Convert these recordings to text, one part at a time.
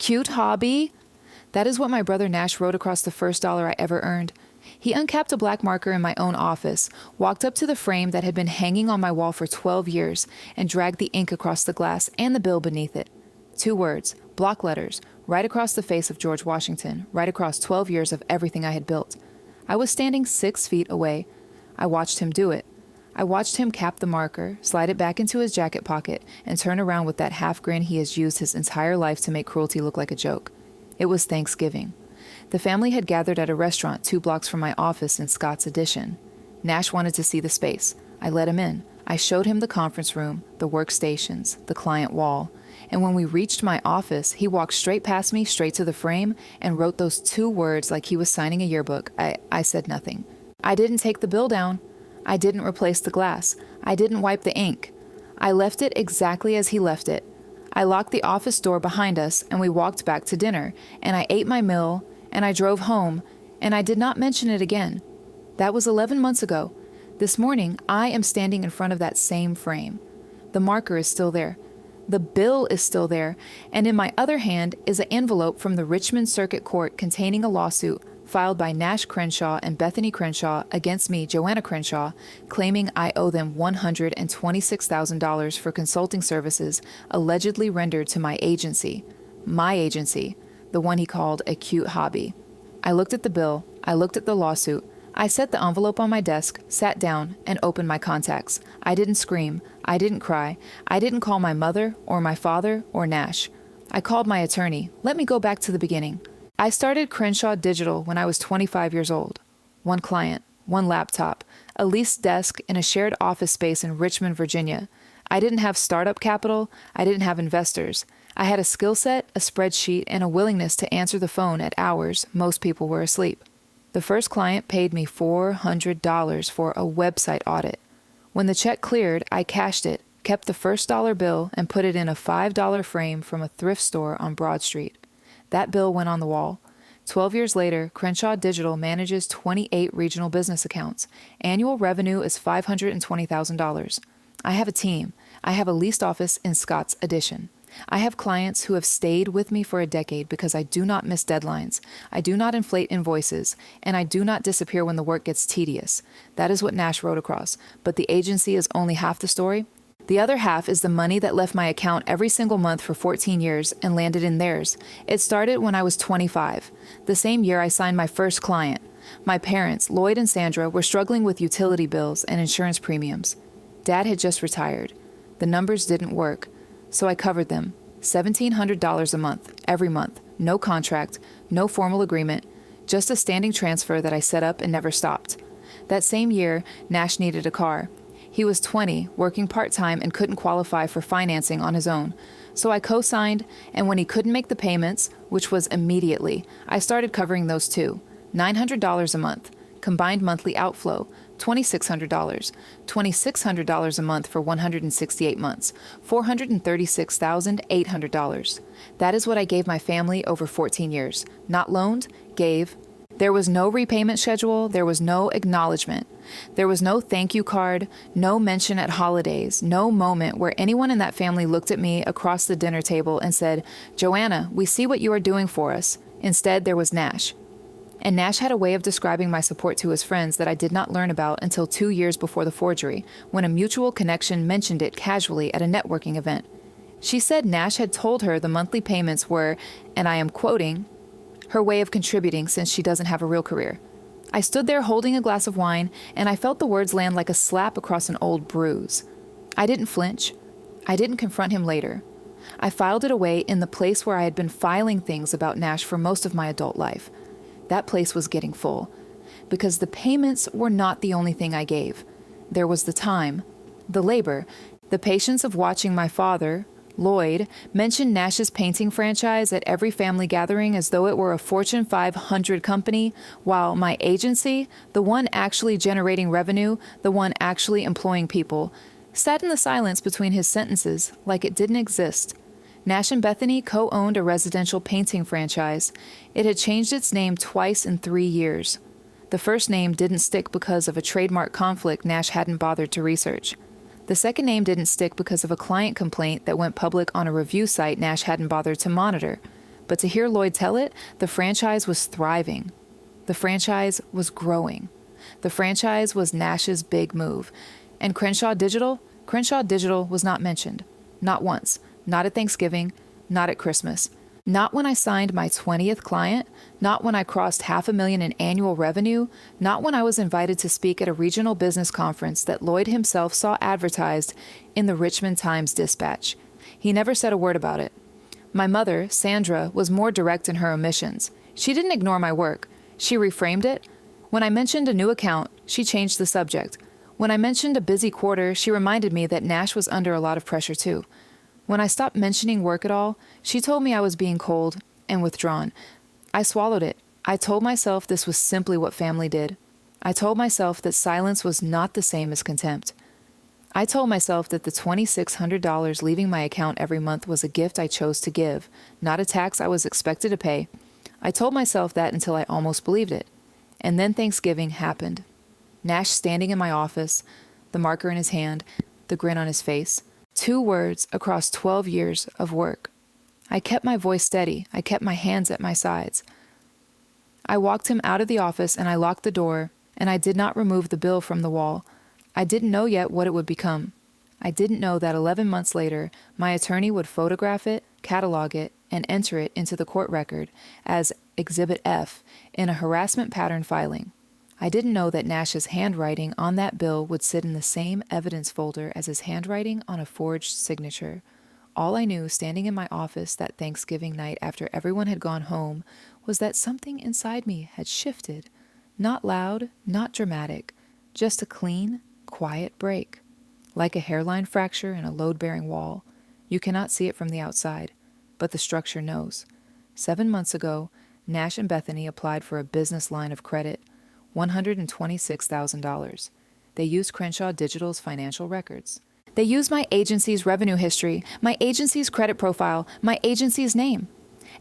Cute hobby? That is what my brother Nash wrote across the first dollar I ever earned. He uncapped a black marker in my own office, walked up to the frame that had been hanging on my wall for 12 years, and dragged the ink across the glass and the bill beneath it. 2 words, block letters, right across the face of George Washington, right across 12 years of everything I had built. I was standing 6 feet away. I watched him do it. I watched him cap the marker, slide it back into his jacket pocket, and turn around with that half grin he has used his entire life to make cruelty look like a joke. It was Thanksgiving. The family had gathered at a restaurant 2 blocks from my office in Scott's Addition. Nash wanted to see the space. I let him in. I showed him the conference room, the workstations, the client wall. And when we reached my office, he walked straight past me, straight to the frame, and wrote those 2 words like he was signing a yearbook. I said nothing. I didn't take the bill down. I didn't replace the glass. I didn't wipe the ink. I left it exactly as he left it. I locked the office door behind us, and we walked back to dinner, and I ate my meal, and I drove home, and I did not mention it again. That was 11 months ago. This morning, I am standing in front of that same frame. The marker is still there. The bill is still there, and in my other hand is an envelope from the Richmond Circuit Court containing a lawsuit filed by Nash Crenshaw and Bethany Crenshaw against me, Joanna Crenshaw, claiming I owe them $126,000 for consulting services allegedly rendered to my agency, the one he called a cute hobby. I looked at the bill, I looked at the lawsuit, I set the envelope on my desk, sat down, and opened my contacts. I didn't scream, I didn't cry, I didn't call my mother or my father or Nash. I called my attorney. Let me go back to the beginning. I started Crenshaw Digital when I was 25 years old. 1 client, 1 laptop, a leased desk in a shared office space in Richmond, Virginia. I didn't have startup capital, I didn't have investors. I had a skill set, a spreadsheet, and a willingness to answer the phone at hours most people were asleep. The first client paid me $400 for a website audit. When the check cleared, I cashed it, kept the first dollar bill, and put it in a $5 frame from a thrift store on Broad Street. That bill went on the wall. 12 years later, Crenshaw Digital manages 28 regional business accounts. Annual revenue is $520,000. I have a team. I have a leased office in Scott's Addition. I have clients who have stayed with me for a decade because I do not miss deadlines, I do not inflate invoices, and I do not disappear when the work gets tedious. That is what Nash wrote across, but the agency is only half the story. The other half is the money that left my account every single month for 14 years and landed in theirs. It started when I was 25, the same year I signed my first client. My parents, Lloyd and Sandra, were struggling with utility bills and insurance premiums. Dad had just retired. The numbers didn't work. So I covered them, $1,700 a month, every month, no contract, no formal agreement, just a standing transfer that I set up and never stopped. That same year, Nash needed a car. He was 20, working part-time and couldn't qualify for financing on his own. So I co-signed, and when he couldn't make the payments, which was immediately, I started covering those too, $900 a month, combined monthly outflow, $2,600, $2,600 a month for 168 months, $436,800. That is what I gave my family over 14 years. Not loaned, gave. There was no repayment schedule, there was no acknowledgement. There was no thank you card, no mention at holidays, no moment where anyone in that family looked at me across the dinner table and said, "Joanna, we see what you are doing for us." Instead, there was Nash. And Nash had a way of describing my support to his friends that I did not learn about until 2 years before the forgery, when a mutual connection mentioned it casually at a networking event. She said Nash had told her the monthly payments were, and I am quoting, her way of contributing since she doesn't have a real career. I stood there holding a glass of wine, and I felt the words land like a slap across an old bruise. I didn't flinch. I didn't confront him later. I filed it away in the place where I had been filing things about Nash for most of my adult life. That place was getting full, because the payments were not the only thing I gave. There was the time, the labor, the patience of watching my father, Lloyd, mention Nash's painting franchise at every family gathering as though it were a Fortune 500 company, while my agency, the one actually generating revenue, the one actually employing people, sat in the silence between his sentences like it didn't exist. Nash and Bethany co-owned a residential painting franchise. It had changed its name twice in 3 years. The first name didn't stick because of a trademark conflict Nash hadn't bothered to research. The second name didn't stick because of a client complaint that went public on a review site Nash hadn't bothered to monitor. But to hear Lloyd tell it, the franchise was thriving. The franchise was growing. The franchise was Nash's big move. And Crenshaw Digital was not mentioned. Not once. Not at Thanksgiving. Not at Christmas. Not when I signed my 20th client. Not when I crossed $500,000 in annual revenue. Not when I was invited to speak at a regional business conference that Lloyd himself saw advertised in the Richmond Times-Dispatch. He never said a word about it. My mother, Sandra, was more direct in her omissions. She didn't ignore my work. She reframed it. When I mentioned a new account, she changed the subject. When I mentioned a busy quarter, she reminded me that Nash was under a lot of pressure too. When I stopped mentioning work at all, she told me I was being cold and withdrawn. I swallowed it. I told myself this was simply what family did. I told myself that silence was not the same as contempt. I told myself that the $2,600 leaving my account every month was a gift I chose to give, not a tax I was expected to pay. I told myself that until I almost believed it. And then Thanksgiving happened. Nash standing in my office, the marker in his hand, the grin on his face. 2 words across 12 years of work. I kept my voice steady. I kept my hands at my sides. I walked him out of the office and I locked the door, and I did not remove the bill from the wall. I didn't know yet what it would become. I didn't know that 11 months later, my attorney would photograph it, catalog it, and enter it into the court record as Exhibit F in a harassment pattern filing. I didn't know that Nash's handwriting on that bill would sit in the same evidence folder as his handwriting on a forged signature. All I knew standing in my office that Thanksgiving night after everyone had gone home was that something inside me had shifted. Not loud, not dramatic, just a clean, quiet break. Like a hairline fracture in a load-bearing wall. You cannot see it from the outside, but the structure knows. 7 months ago, Nash and Bethany applied for a business line of credit, $126,000. They used Crenshaw Digital's financial records. They used my agency's revenue history, my agency's credit profile, my agency's name.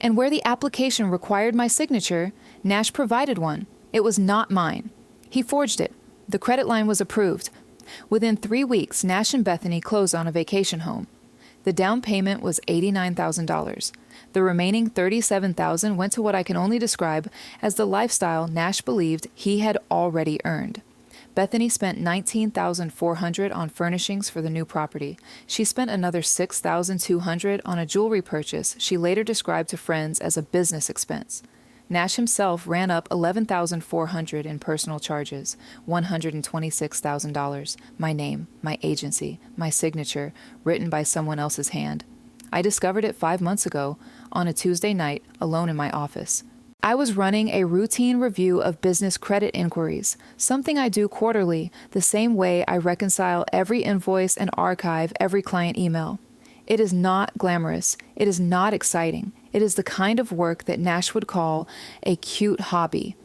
And where the application required my signature, Nash provided one. It was not mine. He forged it. The credit line was approved. Within 3 weeks, Nash and Bethany closed on a vacation home. The down payment was $89,000. The remaining $37,000 went to what I can only describe as the lifestyle Nash believed he had already earned. Bethany spent $19,400 on furnishings for the new property. She spent another $6,200 on a jewelry purchase she later described to friends as a business expense. Nash himself ran up $11,400 in personal charges, $126,000, my name, my agency, my signature, written by someone else's hand. I discovered it 5 months ago, on a Tuesday night, alone in my office. I was running a routine review of business credit inquiries, something I do quarterly, the same way I reconcile every invoice and archive every client email. It is not glamorous. It is not exciting. It is the kind of work that Nash would call a cute hobby.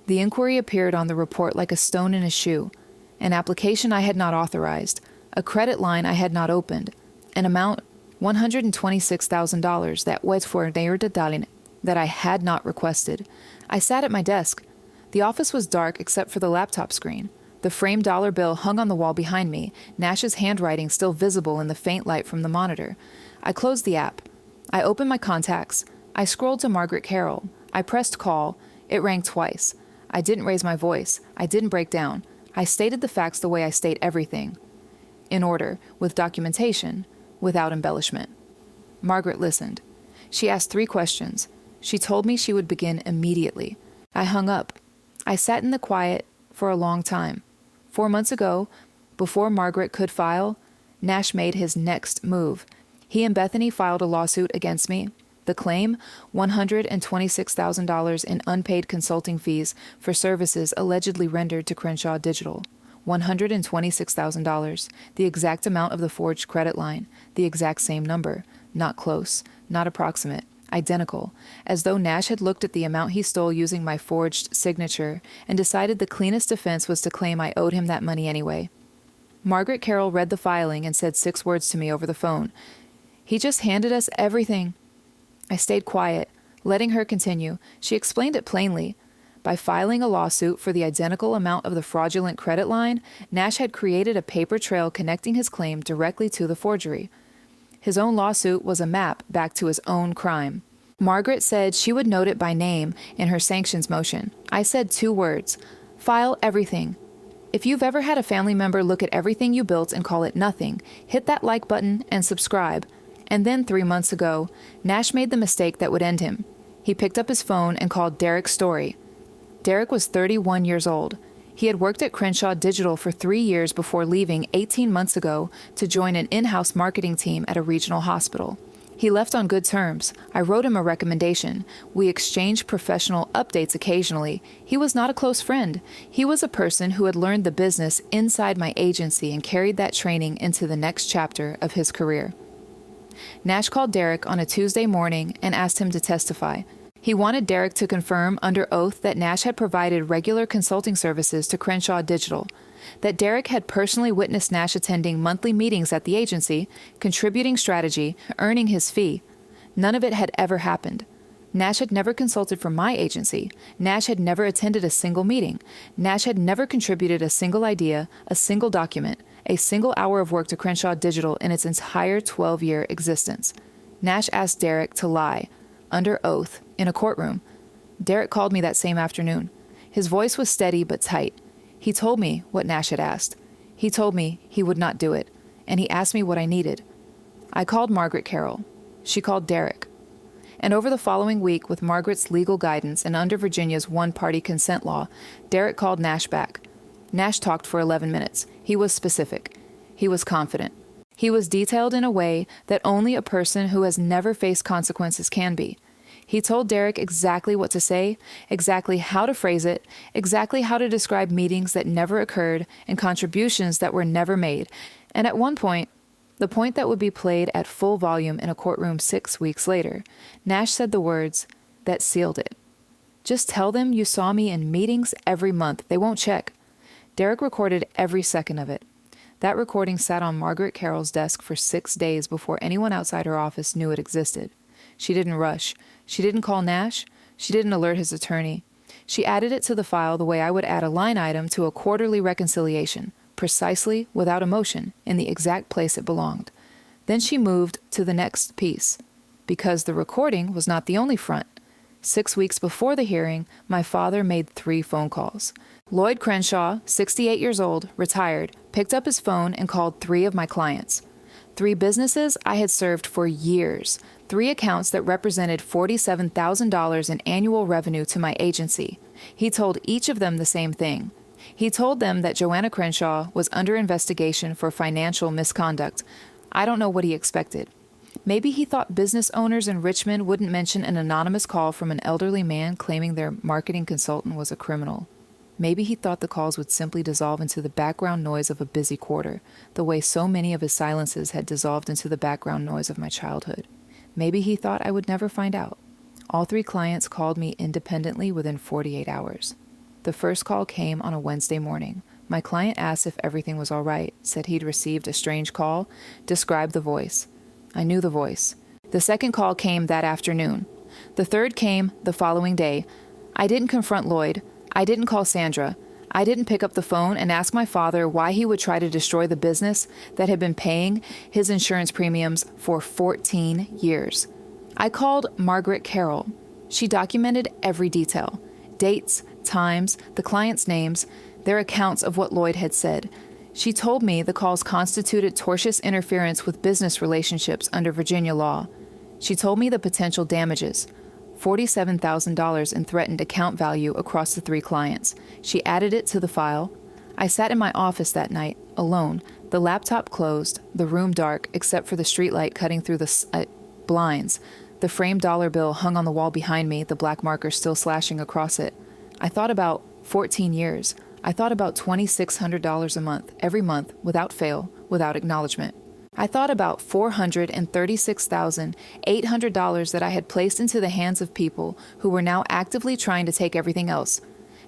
The inquiry appeared on the report like a stone in a shoe. An application I had not authorized. A credit line I had not opened. An amount $126,000 that was for that I had not requested. I sat at my desk. The office was dark except for the laptop screen. The framed dollar bill hung on the wall behind me, Nash's handwriting still visible in the faint light from the monitor. I closed the app. I opened my contacts. I scrolled to Margaret Carroll. I pressed call. It rang twice. I didn't raise my voice. I didn't break down. I stated the facts the way I state everything. In order, with documentation, without embellishment. Margaret listened. She asked 3 questions. She told me she would begin immediately. I hung up. I sat in the quiet for a long time. 4 months ago, before Margaret could file, Nash made his next move. He and Bethany filed a lawsuit against me. The claim, $126,000 in unpaid consulting fees for services allegedly rendered to Crenshaw Digital. $126,000, the exact amount of the forged credit line, the exact same number, not close, not approximate, identical, as though Nash had looked at the amount he stole using my forged signature and decided the cleanest defense was to claim I owed him that money anyway. Margaret Carroll read the filing and said 6 words to me over the phone. He just handed us everything. I stayed quiet, letting her continue. She explained it plainly. By filing a lawsuit for the identical amount of the fraudulent credit line, Nash had created a paper trail connecting his claim directly to the forgery. His own lawsuit was a map back to his own crime. Margaret said she would note it by name in her sanctions motion. I said 2 words: file everything. If you've ever had a family member look at everything you built and call it nothing, hit that like button and subscribe. And then 3 months ago, Nash made the mistake that would end him. He picked up his phone and called Derek Story. Derek was 31 years old. He had worked at Crenshaw Digital for 3 years before leaving 18 months ago to join an in-house marketing team at a regional hospital. He left on good terms. I wrote him a recommendation. We exchanged professional updates occasionally. He was not a close friend. He was a person who had learned the business inside my agency and carried that training into the next chapter of his career. Nash called Derek on a Tuesday morning and asked him to testify. He wanted Derek to confirm under oath that Nash had provided regular consulting services to Crenshaw Digital, that Derek had personally witnessed Nash attending monthly meetings at the agency, contributing strategy, earning his fee. None of it had ever happened. Nash had never consulted for my agency. Nash had never attended a single meeting. Nash had never contributed a single idea, a single document, a single hour of work to Crenshaw Digital in its entire 12-year existence. Nash asked Derek to lie, under oath, in a courtroom. Derek called me that same afternoon. His voice was steady but tight. He told me what Nash had asked. He told me he would not do it, and he asked me what I needed. I called Margaret Carroll. She called Derek. And over the following week, with Margaret's legal guidance and under Virginia's one-party consent law, Derek called Nash back. Nash talked for 11 minutes. He was specific. He was confident. He was detailed in a way that only a person who has never faced consequences can be. He told Derek exactly what to say, exactly how to phrase it, exactly how to describe meetings that never occurred and contributions that were never made. And at one point, the point that would be played at full volume in a courtroom 6 weeks later, Nash said the words that sealed it. "Just tell them you saw me in meetings every month. They won't check." Derek recorded every second of it. That recording sat on Margaret Carroll's desk for 6 days before anyone outside her office knew it existed. She didn't rush. She didn't call Nash. She didn't alert his attorney. She added it to the file the way I would add a line item to a quarterly reconciliation, precisely, without emotion, in the exact place it belonged. Then she moved to the next piece. Because the recording was not the only front. 6 weeks before the hearing, my father made 3 phone calls. Lloyd Crenshaw, 68 years old, retired, picked up his phone and called 3 of my clients. 3 businesses I had served for years. 3 accounts that represented $47,000 in annual revenue to my agency. He told each of them the same thing. He told them that Joanna Crenshaw was under investigation for financial misconduct. I don't know what he expected. Maybe he thought business owners in Richmond wouldn't mention an anonymous call from an elderly man claiming their marketing consultant was a criminal. Maybe he thought the calls would simply dissolve into the background noise of a busy quarter, the way so many of his silences had dissolved into the background noise of my childhood. Maybe he thought I would never find out. All 3 clients called me independently within 48 hours. The first call came on a Wednesday morning. My client asked if everything was all right, said he'd received a strange call, described the voice. I knew the voice. The second call came that afternoon. The third came the following day. I didn't confront Lloyd. I didn't call Sandra. I didn't pick up the phone and ask my father why he would try to destroy the business that had been paying his insurance premiums for 14 years. I called Margaret Carroll. She documented every detail: dates, times, the clients' names, their accounts of what Lloyd had said. She told me the calls constituted tortious interference with business relationships under Virginia law. She told me the potential damages: $47,000 in threatened account value across the 3 clients. She added it to the file. I sat in my office that night, alone, the laptop closed, the room dark except for the streetlight cutting through the blinds, the framed dollar bill hung on the wall behind me, the black marker still slashing across it. I thought about 14 years. I thought about $2,600 a month, every month, without fail, without acknowledgement. I thought about $436,800 that I had placed into the hands of people who were now actively trying to take everything else.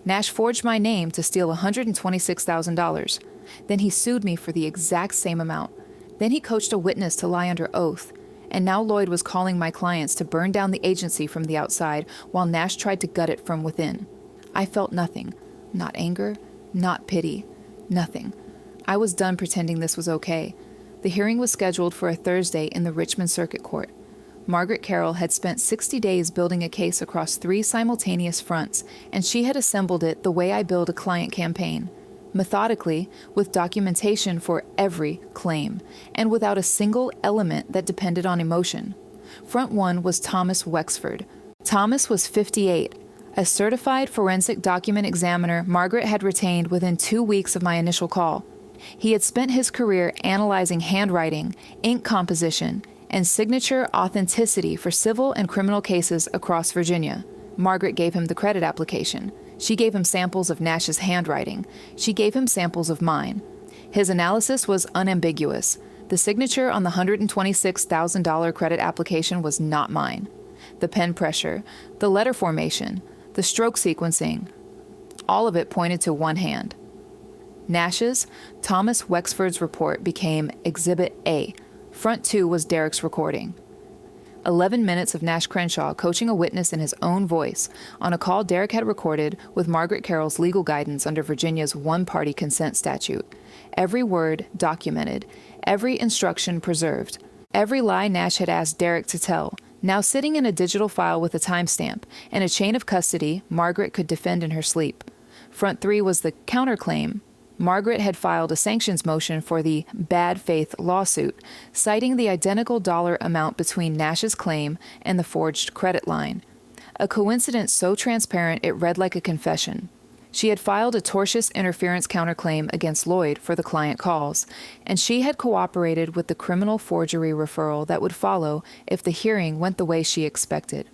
Nash forged my name to steal $126,000. Then he sued me for the exact same amount. Then he coached a witness to lie under oath. And now Lloyd was calling my clients to burn down the agency from the outside while Nash tried to gut it from within. I felt nothing. Not anger, not pity, nothing. I was done pretending this was okay. The hearing was scheduled for a Thursday in the Richmond Circuit Court. Margaret Carroll had spent 60 days building a case across 3 simultaneous fronts, and she had assembled it the way I build a client campaign, methodically, with documentation for every claim, and without a single element that depended on emotion. Front 1 was Thomas Wexford. Thomas was 58, a certified forensic document examiner Margaret had retained within 2 weeks of my initial call. He had spent his career analyzing handwriting, ink composition, and signature authenticity for civil and criminal cases across Virginia. Margaret gave him the credit application. She gave him samples of Nash's handwriting. She gave him samples of mine. His analysis was unambiguous. The signature on the $126,000 credit application was not mine. The pen pressure, the letter formation, the stroke sequencing, all of it pointed to one hand. Nash's, Thomas Wexford's report became Exhibit A. Front 2 was Derek's recording. 11 minutes of Nash Crenshaw coaching a witness in his own voice on a call Derek had recorded with Margaret Carroll's legal guidance under Virginia's one-party consent statute. Every word documented, every instruction preserved, every lie Nash had asked Derek to tell, now sitting in a digital file with a timestamp and a chain of custody Margaret could defend in her sleep. Front 3 was the counterclaim. Margaret had filed a sanctions motion for the bad faith lawsuit, citing the identical dollar amount between Nash's claim and the forged credit line. A coincidence so transparent it read like a confession. She had filed a tortious interference counterclaim against Lloyd for the client calls, and she had cooperated with the criminal forgery referral that would follow if the hearing went the way she expected.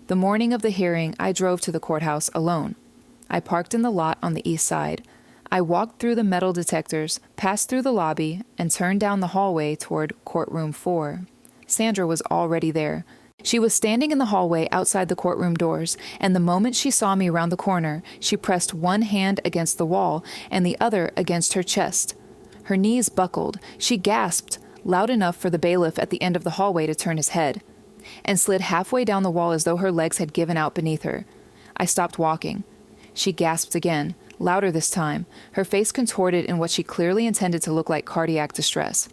The morning of the hearing, I drove to the courthouse alone. I parked in the lot on the east side. I walked through the metal detectors, passed through the lobby, and turned down the hallway toward courtroom 4. Sandra was already there. She was standing in the hallway outside the courtroom doors, and the moment she saw me around the corner, she pressed one hand against the wall and the other against her chest. Her knees buckled. She gasped, loud enough for the bailiff at the end of the hallway to turn his head, and slid halfway down the wall as though her legs had given out beneath her. I stopped walking. She gasped again, louder this time, her face contorted in what she clearly intended to look like cardiac distress.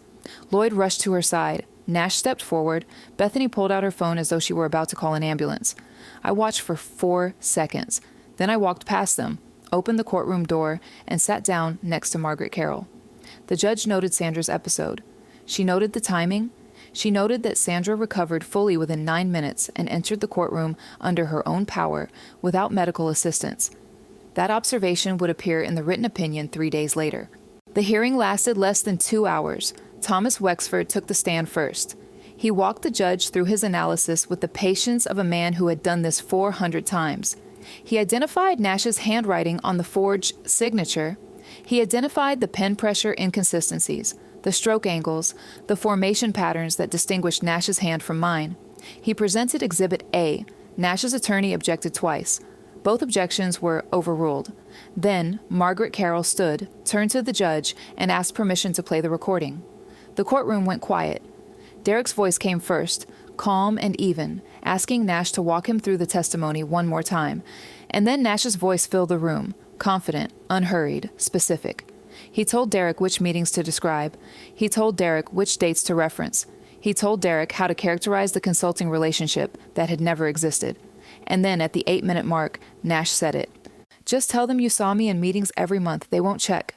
Lloyd rushed to her side. Nash stepped forward. Bethany pulled out her phone as though she were about to call an ambulance. I watched for 4 seconds. Then I walked past them, opened the courtroom door, and sat down next to Margaret Carroll. The judge noted Sandra's episode. She noted the timing. She noted that Sandra recovered fully within 9 minutes and entered the courtroom under her own power, without medical assistance. That observation would appear in the written opinion 3 days later. The hearing lasted less than 2 hours. Thomas Wexford took the stand first. He walked the judge through his analysis with the patience of a man who had done this 400 times. He identified Nash's handwriting on the forged signature. He identified the pen pressure inconsistencies, the stroke angles, the formation patterns that distinguished Nash's hand from mine. He presented Exhibit A. Nash's attorney objected twice. Both objections were overruled. Then, Margaret Carroll stood, turned to the judge, and asked permission to play the recording. The courtroom went quiet. Derek's voice came first, calm and even, asking Nash to walk him through the testimony one more time. And then Nash's voice filled the room, confident, unhurried, specific. He told Derek which meetings to describe. He told Derek which dates to reference. He told Derek how to characterize the consulting relationship that had never existed. And then at the 8-minute mark, Nash said it. "Just tell them you saw me in meetings every month. They won't check."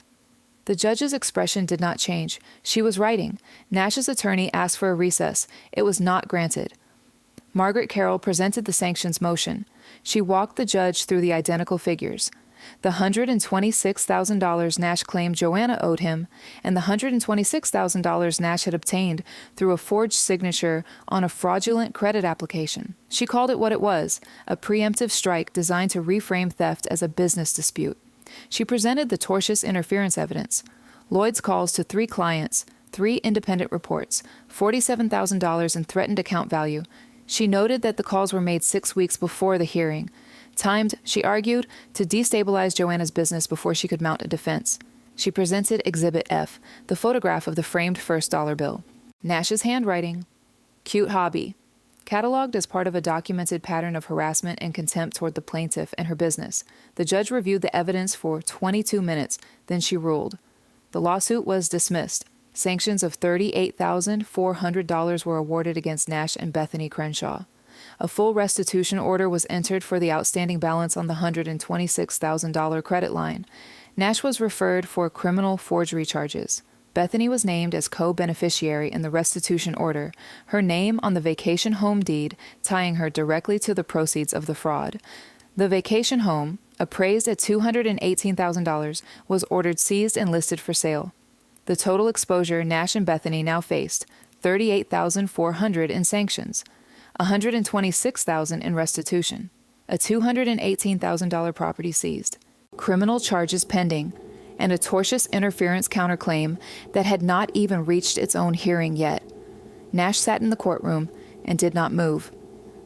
The judge's expression did not change. She was writing. Nash's attorney asked for a recess. It was not granted. Margaret Carroll presented the sanctions motion. She walked the judge through the identical figures. The $126,000 Nash claimed Joanna owed him, and the $126,000 Nash had obtained through a forged signature on a fraudulent credit application. She called it what it was, a preemptive strike designed to reframe theft as a business dispute. She presented the tortious interference evidence, Lloyd's calls to 3 clients, 3 independent reports, $47,000 in threatened account value. She noted that the calls were made 6 weeks before the hearing, timed, she argued, to destabilize Joanna's business before she could mount a defense. She presented Exhibit F, the photograph of the framed first dollar bill. Nash's handwriting. Cute hobby. Cataloged as part of a documented pattern of harassment and contempt toward the plaintiff and her business. The judge reviewed the evidence for 22 minutes, then she ruled. The lawsuit was dismissed. Sanctions of $38,400 were awarded against Nash and Bethany Crenshaw. A full restitution order was entered for the outstanding balance on the $126,000 credit line. Nash was referred for criminal forgery charges. Bethany was named as co-beneficiary in the restitution order, her name on the vacation home deed tying her directly to the proceeds of the fraud. The vacation home, appraised at $218,000, was ordered seized and listed for sale. The total exposure Nash and Bethany now faced, $38,400 in sanctions, $126,000 in restitution, a $218,000 property seized, criminal charges pending, and a tortious interference counterclaim that had not even reached its own hearing yet. Nash sat in the courtroom and did not move.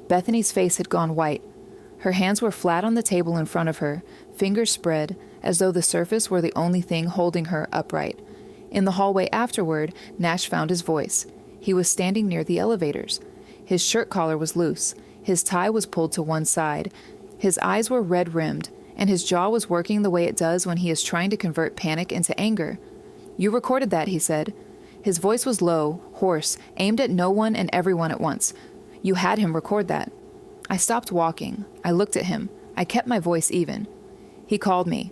Bethany's face had gone white. Her hands were flat on the table in front of her, fingers spread, as though the surface were the only thing holding her upright. In the hallway afterward, Nash found his voice. He was standing near the elevators. His shirt collar was loose. His tie was pulled to one side. His eyes were red-rimmed, and his jaw was working the way it does when he is trying to convert panic into anger. "You recorded that," he said. His voice was low, hoarse, aimed at no one and everyone at once. "You had him record that." I stopped walking. I looked at him. I kept my voice even. He called me.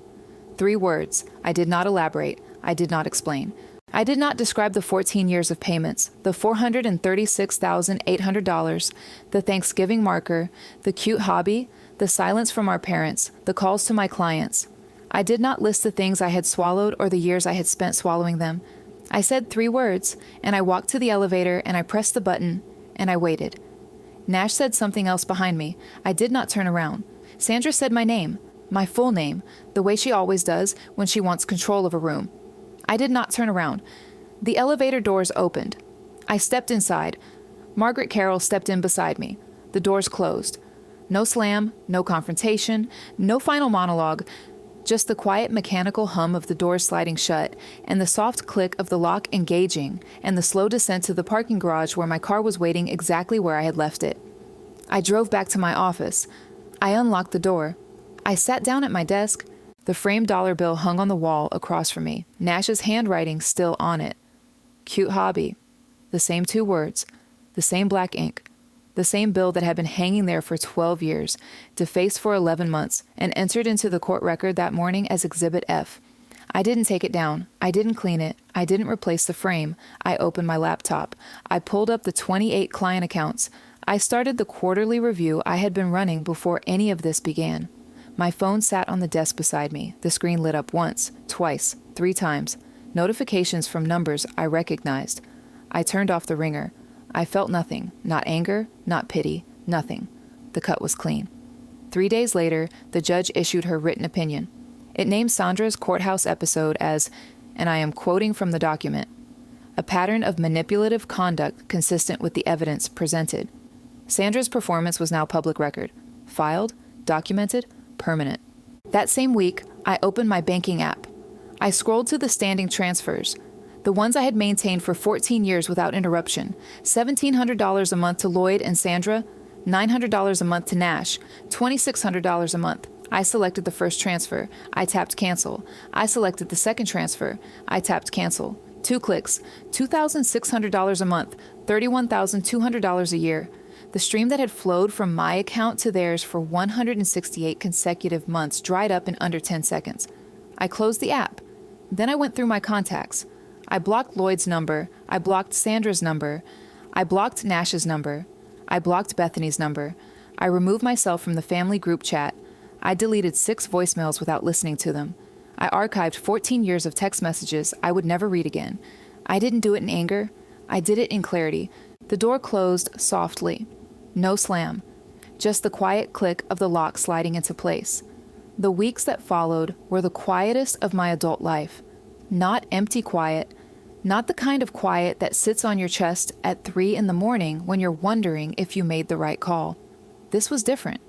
3 words. I did not elaborate. I did not explain. I did not describe the 14 years of payments, the $436,800, the Thanksgiving marker, the cute hobby, the silence from our parents, the calls to my clients. I did not list the things I had swallowed or the years I had spent swallowing them. I said 3 words, and I walked to the elevator, and I pressed the button, and I waited. Nash said something else behind me. I did not turn around. Sandra said my name, my full name, the way she always does when she wants control of a room. I did not turn around. The elevator doors opened. I stepped inside. Margaret Carroll stepped in beside me. The doors closed. No slam, no confrontation, no final monologue, just the quiet mechanical hum of the doors sliding shut, and the soft click of the lock engaging, and the slow descent to the parking garage where my car was waiting exactly where I had left it. I drove back to my office. I unlocked the door. I sat down at my desk. The framed dollar bill hung on the wall across from me, Nash's handwriting still on it. Cute hobby. The same 2 words. The same black ink. The same bill that had been hanging there for 12 years, defaced for 11 months, and entered into the court record that morning as Exhibit F. I didn't take it down. I didn't clean it. I didn't replace the frame. I opened my laptop. I pulled up the 28 client accounts. I started the quarterly review I had been running before any of this began. My phone sat on the desk beside me. The screen lit up once, twice, 3 times. Notifications from numbers I recognized. I turned off the ringer. I felt nothing, not anger, not pity, nothing. The cut was clean. 3 days later, the judge issued her written opinion. It named Sandra's courthouse episode as, and I am quoting from the document, a pattern of manipulative conduct consistent with the evidence presented. Sandra's performance was now public record, filed, documented, permanent. That same week, I opened my banking app. I scrolled to the standing transfers, the ones I had maintained for 14 years without interruption. $1,700 a month to Lloyd and Sandra, $900 a month to Nash, $2,600 a month. I selected the first transfer. I tapped cancel. I selected the second transfer. I tapped cancel. 2 clicks, $2,600 a month, $31,200 a year. The stream that had flowed from my account to theirs for 168 consecutive months dried up in under 10 seconds. I closed the app. Then I went through my contacts. I blocked Lloyd's number. I blocked Sandra's number. I blocked Nash's number. I blocked Bethany's number. I removed myself from the family group chat. I deleted 6 voicemails without listening to them. I archived 14 years of text messages I would never read again. I didn't do it in anger. I did it in clarity. The door closed softly. No slam. Just the quiet click of the lock sliding into place. The weeks that followed were the quietest of my adult life. Not empty quiet. Not the kind of quiet that sits on your chest at 3 in the morning when you're wondering if you made the right call. This was different.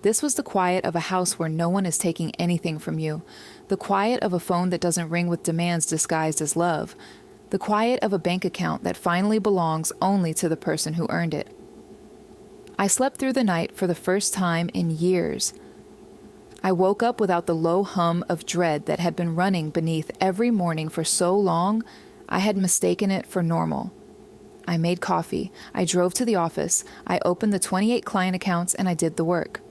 This was the quiet of a house where no one is taking anything from you. The quiet of a phone that doesn't ring with demands disguised as love. The quiet of a bank account that finally belongs only to the person who earned it. I slept through the night for the first time in years. I woke up without the low hum of dread that had been running beneath every morning for so long, I had mistaken it for normal. I made coffee. I drove to the office. I opened the 28 client accounts and I did the work.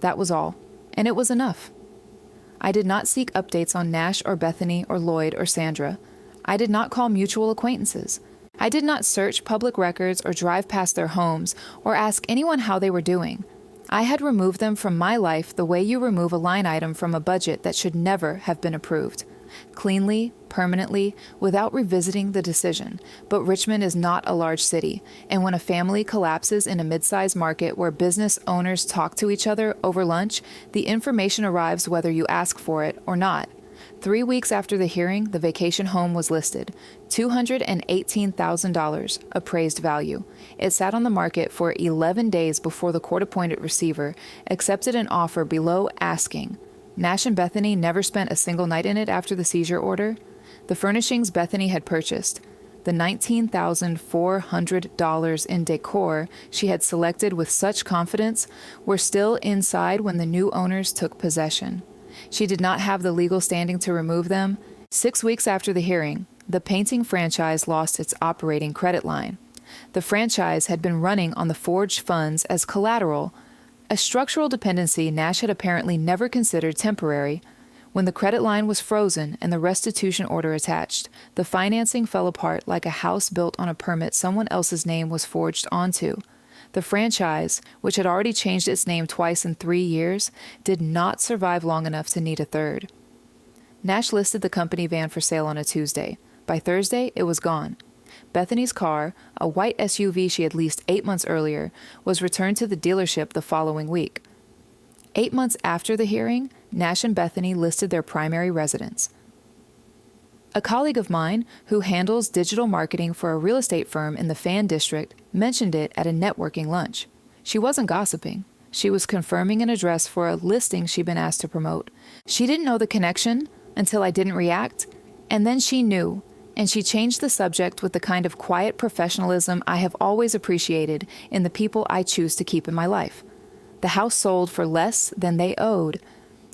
That was all. And it was enough. I did not seek updates on Nash or Bethany or Lloyd or Sandra. I did not call mutual acquaintances. I did not search public records or drive past their homes or ask anyone how they were doing. I had removed them from my life the way you remove a line item from a budget that should never have been approved. Cleanly, permanently, without revisiting the decision. But Richmond is not a large city, and when a family collapses in a mid-sized market where business owners talk to each other over lunch, the information arrives whether you ask for it or not. 3 weeks after the hearing, the vacation home was listed, $218,000 appraised value. It sat on the market for 11 days before the court-appointed receiver accepted an offer below asking. Nash and Bethany never spent a single night in it after the seizure order. The furnishings Bethany had purchased, the $19,400 in decor she had selected with such confidence, were still inside when the new owners took possession. She did not have the legal standing to remove them. 6 weeks after the hearing, the painting franchise lost its operating credit line. The franchise had been running on the forged funds as collateral, a structural dependency Nash had apparently never considered temporary. When the credit line was frozen and the restitution order attached, the financing fell apart like a house built on a permit someone else's name was forged onto. The franchise, which had already changed its name twice in 3 years, did not survive long enough to need a third. Nash listed the company van for sale on a Tuesday. By Thursday, it was gone. Bethany's car, a white SUV she had leased 8 months earlier, was returned to the dealership the following week. 8 months after the hearing, Nash and Bethany listed their primary residence. A colleague of mine, who handles digital marketing for a real estate firm in the Fan District, mentioned it at a networking lunch. She wasn't gossiping. She was confirming an address for a listing she'd been asked to promote. She didn't know the connection until I didn't react, and then she knew, and she changed the subject with the kind of quiet professionalism I have always appreciated in the people I choose to keep in my life. The house sold for less than they owed.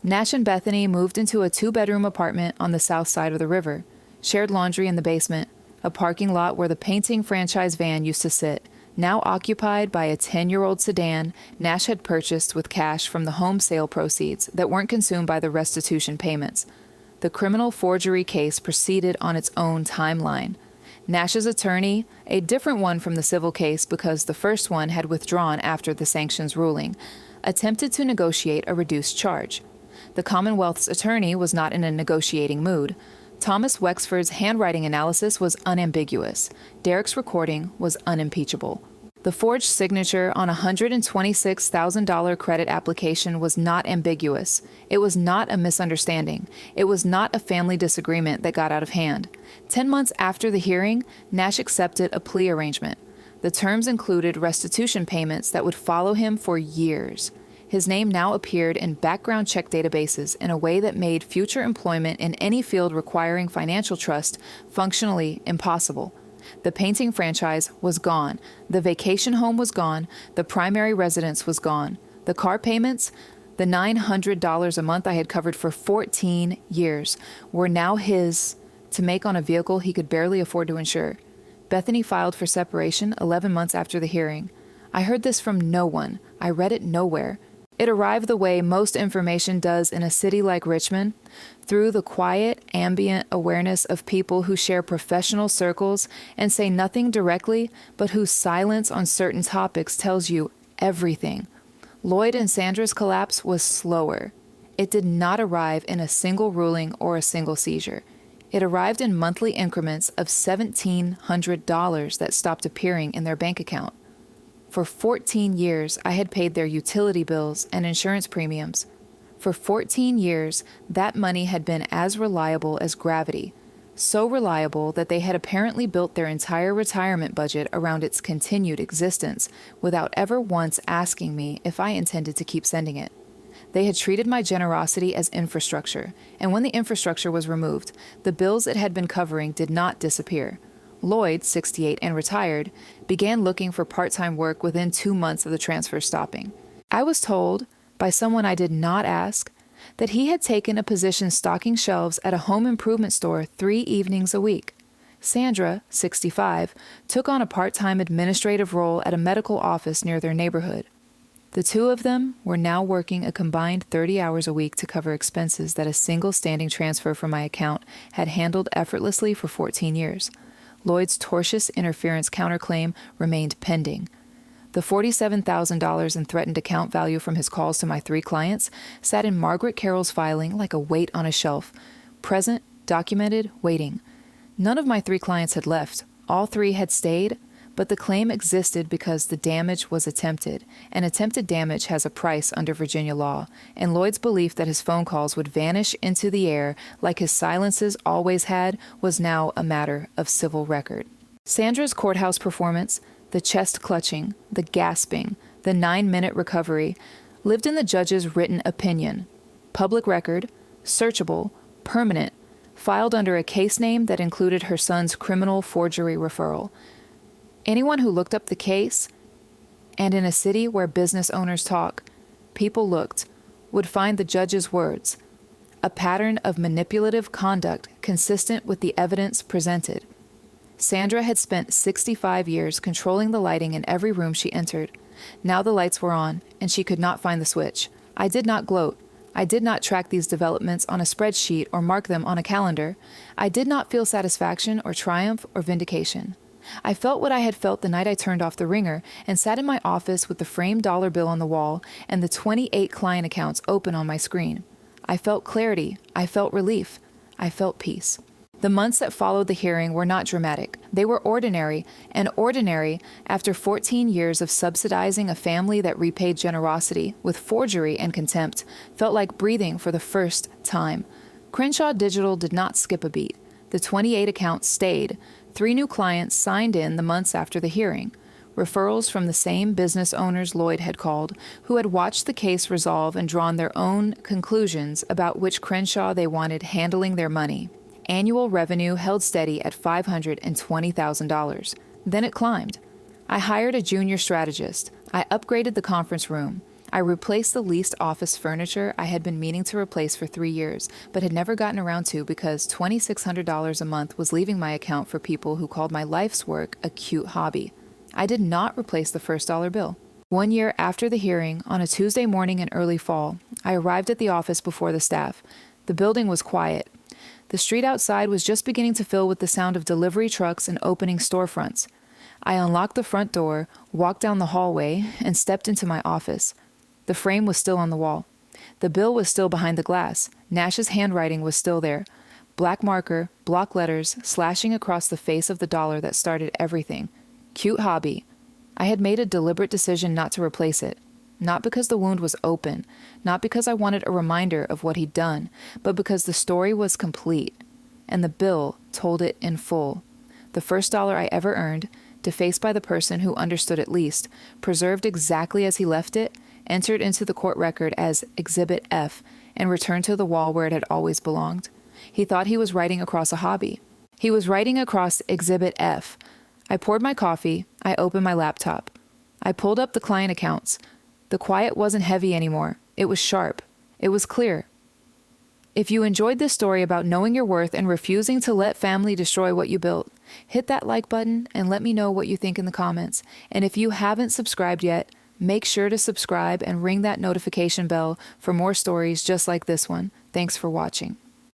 Nash and Bethany moved into a 2-bedroom apartment on the south side of the river, shared laundry in the basement, a parking lot where the painting franchise van used to sit, now occupied by a 10-year-old sedan Nash had purchased with cash from the home sale proceeds that weren't consumed by the restitution payments. The criminal forgery case proceeded on its own timeline. Nash's attorney, a different one from the civil case because the first one had withdrawn after the sanctions ruling, attempted to negotiate a reduced charge. The Commonwealth's attorney was not in a negotiating mood. Thomas Wexford's handwriting analysis was unambiguous. Derek's recording was unimpeachable. The forged signature on a $126,000 credit application was not ambiguous. It was not a misunderstanding. It was not a family disagreement that got out of hand. 10 months after the hearing, Nash accepted a plea arrangement. The terms included restitution payments that would follow him for years. His name now appeared in background check databases in a way that made future employment in any field requiring financial trust functionally impossible. The painting franchise was gone. The vacation home was gone. The primary residence was gone. The car payments, the $900 a month I had covered for 14 years, were now his to make on a vehicle he could barely afford to insure. Bethany filed for separation 11 months after the hearing. I heard this from no one. I read it nowhere. It arrived the way most information does in a city like Richmond, through the quiet, ambient awareness of people who share professional circles and say nothing directly, but whose silence on certain topics tells you everything. Lloyd and Sandra's collapse was slower. It did not arrive in a single ruling or a single seizure. It arrived in monthly increments of $1,700 that stopped appearing in their bank account. For 14 years, I had paid their utility bills and insurance premiums. For 14 years, that money had been as reliable as gravity, so reliable that they had apparently built their entire retirement budget around its continued existence without ever once asking me if I intended to keep sending it. They had treated my generosity as infrastructure, and when the infrastructure was removed, the bills it had been covering did not disappear. Lloyd, 68 and retired, began looking for part-time work within 2 months of the transfer stopping. I was told, by someone I did not ask, that he had taken a position stocking shelves at a home improvement store 3 evenings a week. Sandra, 65, took on a part-time administrative role at a medical office near their neighborhood. The two of them were now working a combined 30 hours a week to cover expenses that a single standing transfer from my account had handled effortlessly for 14 years. Lloyd's tortious interference counterclaim remained pending. The $47,000 in threatened account value from his calls to my 3 clients sat in Margaret Carroll's filing like a weight on a shelf. Present, documented, waiting. None of my 3 clients had left. All 3 had stayed, but the claim existed because the damage was attempted, and attempted damage has a price under Virginia law, and Lloyd's belief that his phone calls would vanish into the air like his silences always had was now a matter of civil record. Sandra's courthouse performance, the chest clutching, the gasping, the 9-minute recovery, lived in the judge's written opinion. Public record, searchable, permanent, filed under a case name that included her son's criminal forgery referral. Anyone who looked up the case, and in a city where business owners talk, people looked, would find the judge's words, a pattern of manipulative conduct consistent with the evidence presented. Sandra had spent 65 years controlling the lighting in every room she entered. Now the lights were on, and she could not find the switch. I did not gloat. I did not track these developments on a spreadsheet or mark them on a calendar. I did not feel satisfaction or triumph or vindication. I felt what I had felt the night I turned off the ringer and sat in my office with the framed dollar bill on the wall and the 28 client accounts open on my screen. I felt clarity. I felt relief. I felt peace. The months that followed the hearing were not dramatic. They were ordinary, and ordinary after 14 years of subsidizing a family that repaid generosity with forgery and contempt felt like breathing for the first time. Crenshaw Digital did not skip a beat. The 28 accounts stayed. 3 new clients signed in the months after the hearing. Referrals from the same business owners Lloyd had called, who had watched the case resolve and drawn their own conclusions about which Crenshaw they wanted handling their money. Annual revenue held steady at $520,000. Then it climbed. I hired a junior strategist. I upgraded the conference room. I replaced the leased office furniture I had been meaning to replace for 3 years, but had never gotten around to because $2,600 a month was leaving my account for people who called my life's work a cute hobby. I did not replace the first dollar bill. 1 year after the hearing, on a Tuesday morning in early fall, I arrived at the office before the staff. The building was quiet. The street outside was just beginning to fill with the sound of delivery trucks and opening storefronts. I unlocked the front door, walked down the hallway, and stepped into my office. The frame was still on the wall. The bill was still behind the glass. Nash's handwriting was still there. Black marker, block letters, slashing across the face of the dollar that started everything. Cute hobby. I had made a deliberate decision not to replace it. Not because the wound was open, not because I wanted a reminder of what he'd done, but because the story was complete, and the bill told it in full. The first dollar I ever earned, defaced by the person who understood it least, preserved exactly as he left it, entered into the court record as Exhibit F, and returned to the wall where it had always belonged. He thought he was writing across a hobby. He was writing across Exhibit F. I poured my coffee. I opened my laptop. I pulled up the client accounts. The quiet wasn't heavy anymore. It was sharp. It was clear. If you enjoyed this story about knowing your worth and refusing to let family destroy what you built, hit that like button and let me know what you think in the comments. And if you haven't subscribed yet, make sure to subscribe and ring that notification bell for more stories just like this one. Thanks for watching.